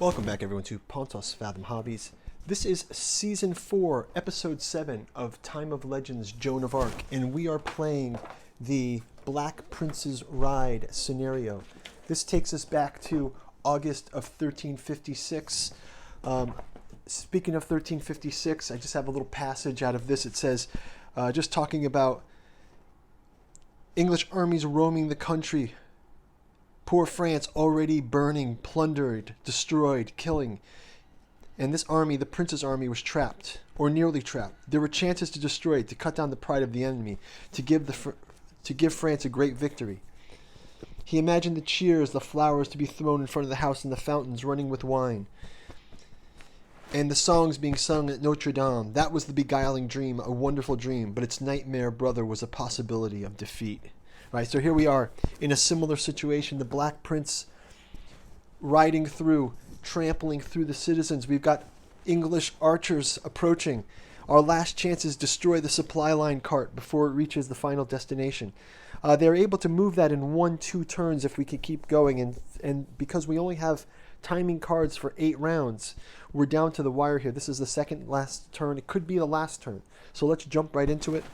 Welcome back everyone to Pontos Fathom Hobbies. This is Season 4, Episode 7 of Time of Legends Joan of Arc, and we are playing the Black Prince's Ride scenario. This takes us back to August of 1356. Speaking of 1356, I just have a little passage out of this. It says, just talking about English armies roaming the country. Poor France already burning, plundered, destroyed, killing. And this army, the prince's army, was trapped, or nearly trapped. There were chances to destroy it, to cut down the pride of the enemy, to give France a great victory. He imagined the cheers, the flowers to be thrown in front of the house, and the fountains running with wine, and the songs being sung at Notre Dame. That was the beguiling dream, a wonderful dream, but its nightmare brother was a possibility of defeat. Right, so here we are in a similar situation. The Black Prince riding through, trampling through the citizens. We've got English archers approaching. Our last chance is destroy the supply line cart before it reaches the final destination. They're able to move that in 1-2 turns if we can keep going. And because we only have timing cards for 8 rounds, we're down to the wire here. This is the second last turn. It could be the last turn. So let's jump right into it.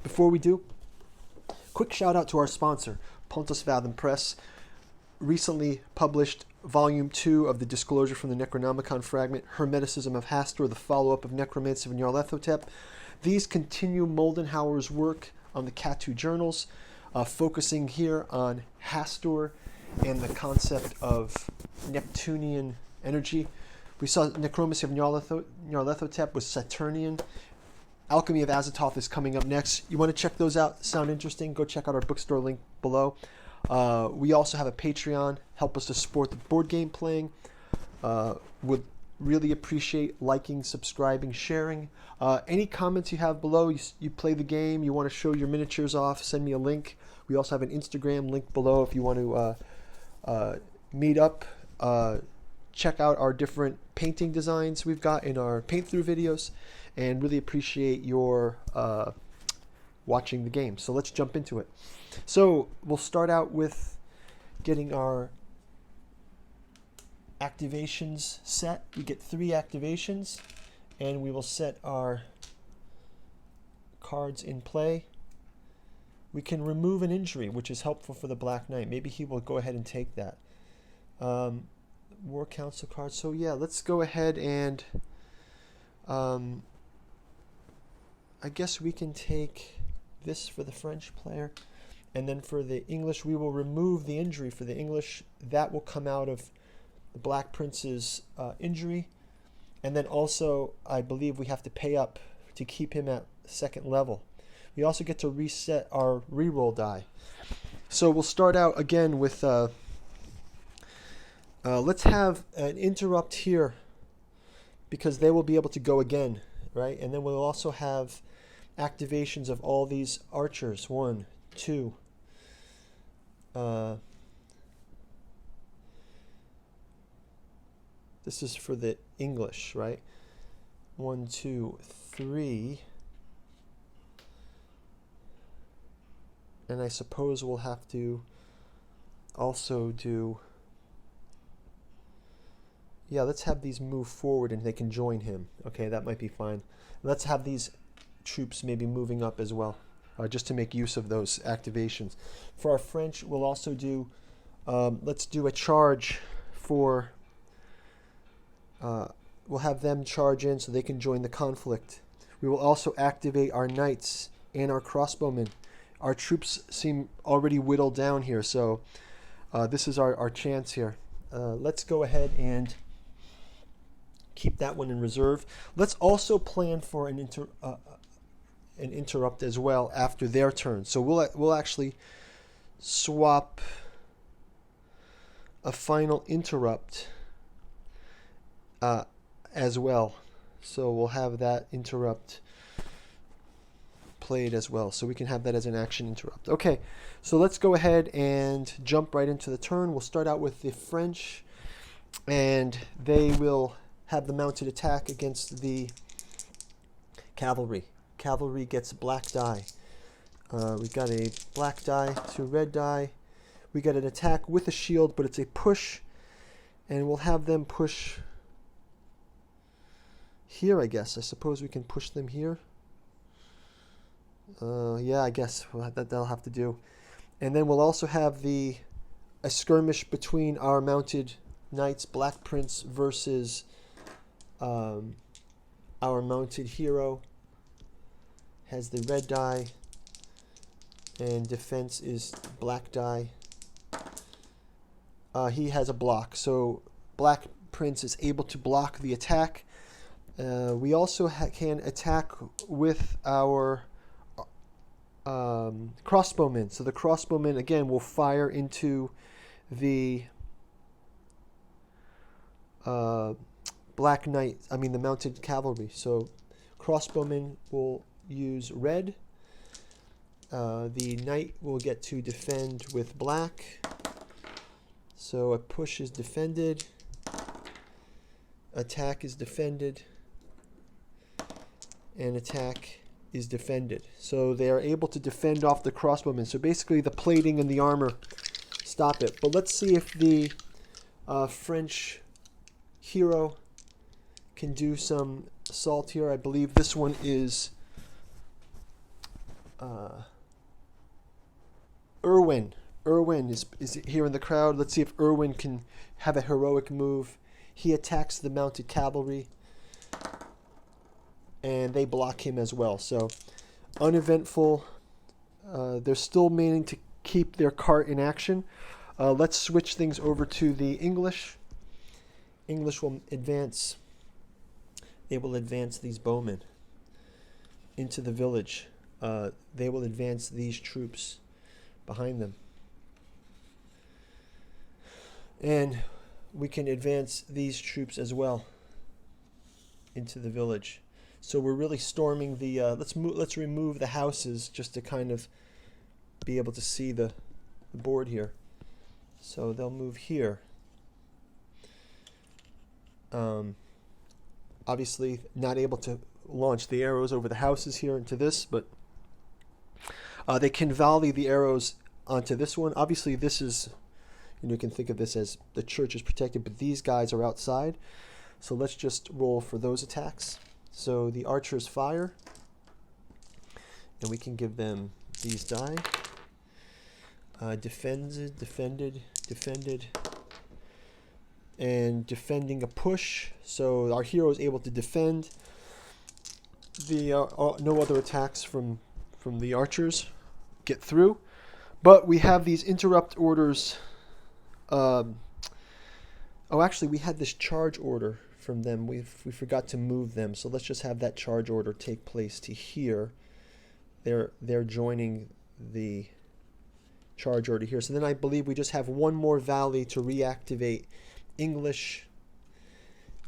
Before we do, quick shout out to our sponsor, Pontos Fathom Press. Recently published Volume 2 of the Disclosure from the Necronomicon Fragment, Hermeticism of Hastur, the follow-up of Necromancy of Nyarlathotep. These continue Moldenhauer's work on the Catu journals, focusing here on Hastur and the concept of Neptunian energy. We saw Necromancy of Nyarlathotep was Saturnian. Alchemy of Azathoth is coming up next. You want to check those out? Sound interesting? Go check out our bookstore link below. We also have a Patreon. Help us to support the board game playing. Would really appreciate liking, subscribing, sharing. Any comments you have below, you play the game, you want to show your miniatures off, send me a link. We also have an Instagram link below if you want to meet up. Check out our different painting designs we've got in our paint-through videos. And really appreciate your watching the game. So let's jump into it. So we'll start out with getting our activations set. We get 3 activations, and we will set our cards in play. We can remove an injury, which is helpful for the Black Knight. Maybe he will go ahead and take that. War Council cards. So yeah, let's go ahead and I guess we can take this for the French player, and then for the English we will remove the injury for the English. That will come out of the Black Prince's injury, and then also I believe we have to pay up to keep him at 2nd level. We also get to reset our reroll die. So we'll start out again with let's have an interrupt here because they will be able to go again, right? And then we'll also have activations of all these archers. 1, 2. This is for the English, right? 1, 2, 3. And I suppose we'll have to also do... Yeah, let's have these move forward and they can join him. Okay, that might be fine. Let's have these troops maybe moving up as well, just to make use of those activations. For our French, we'll also do, let's do a charge for, we'll have them charge in so they can join the conflict. We will also activate our knights and our crossbowmen. Our troops seem already whittled down here, so this is our chance here. Let's go ahead and keep that one in reserve. Let's also plan for an interrupt as well after their turn. So we'll actually swap a final interrupt as well. So we'll have that interrupt played as well. So we can have that as an action interrupt. Okay, so let's go ahead and jump right into the turn. We'll start out with the French, and they will have the mounted attack against the cavalry. Cavalry gets black die. We've got a black die, 2 red die. We got an attack with a shield, but it's a push, And we'll have them push here, I guess. I suppose we can push them here. Yeah, I guess that'll have to do. And then we'll also have a skirmish between our mounted knights, Black Prince versus our mounted hero. Has the red die, and defense is black die. He has a block, so Black Prince is able to block the attack. We also can attack with our crossbowmen. So the crossbowmen again will fire into the Black Knight. I mean the mounted cavalry. So crossbowmen will use red. The knight will get to defend with black. So a push is defended. Attack is defended. And attack is defended. So they are able to defend off the crossbowmen. So basically the plating and the armor stop it. But let's see if the French hero can do some assault here. I believe this one is Erwin. Erwin is here in the crowd. Let's see if Erwin can have a heroic move. He attacks the mounted cavalry, and they block him as well. So uneventful. They're still managing to keep their cart in action. Let's switch things over to the English. English will advance. They will advance these bowmen into the village. They will advance these troops behind them. And we can advance these troops as well into the village. So we're really storming the. Let's remove the houses just to kind of be able to see the board here. So they'll move here. Obviously, not able to launch the arrows over the houses here into this, but they can volley the arrows onto this one. Obviously, this is. You can think of this as the church is protected, but these guys are outside. So let's just roll for those attacks. So the archers fire, and we can give them these die. Defended, and defending a push. So our hero is able to defend. The no other attacks from the archers get through, but we have these interrupt orders. Actually, we had this charge order from them. We forgot to move them, so let's just have that charge order take place to here. They're joining the charge order here. So then I believe we just have one more valley to reactivate English,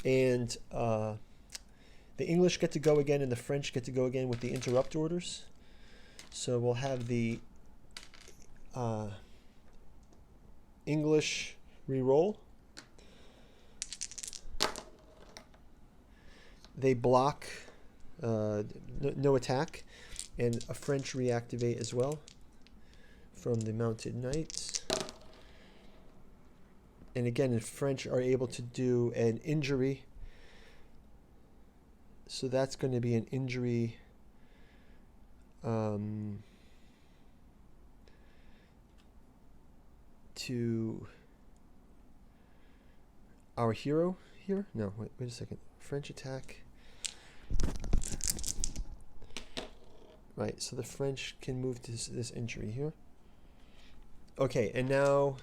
and the English get to go again, and the French get to go again with the interrupt orders. So we'll have the English re-roll. They block, no attack, and a French reactivate as well from the mounted knights. And again, the French are able to do an injury. So that's going to be an injury to our hero here. No, wait a second. French attack. Right, so the French can move to this injury here. Okay, and now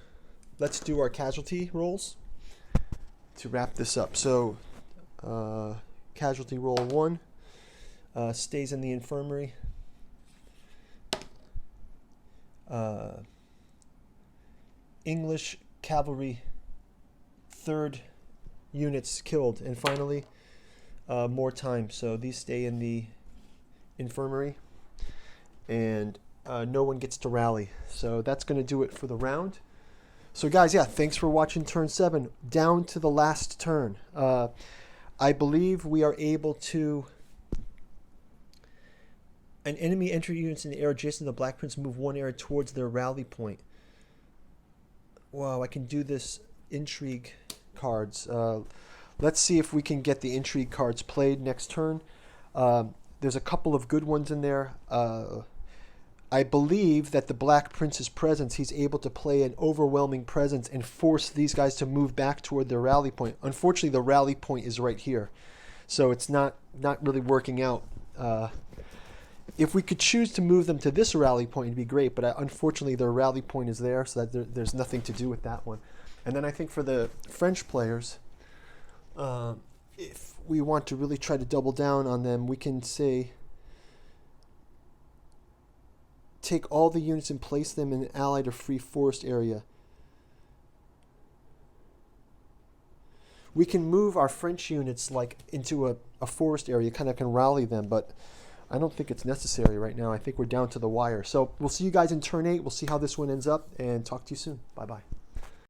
let's do our casualty rolls to wrap this up. So casualty roll 1 stays in the infirmary. English cavalry 3rd units killed, and finally more time. So these stay in the infirmary, and no one gets to rally. So that's going to do it for the round. So guys, yeah, thanks for watching turn 7 down to the last turn. I believe we are able to. An enemy entry units in the air adjacent to the Black Prince move 1 area towards their rally point. Wow, I can do this intrigue cards. Let's see if we can get the intrigue cards played next turn. There's a couple of good ones in there. I believe that the Black Prince's presence, he's able to play an overwhelming presence and force these guys to move back toward their rally point. Unfortunately, the rally point is right here, so it's not really working out. If we could choose to move them to this rally point, it'd be great, but unfortunately their rally point is there, so that there's nothing to do with that one. And then I think for the French players, if we want to really try to double down on them, we can say take all the units and place them in an allied or free forest area. We can move our French units like into a forest area, kind of can rally them, but I don't think it's necessary right now. I think we're down to the wire. So we'll see you guys in turn 8. We'll see how this one ends up, and talk to you soon. Bye-bye.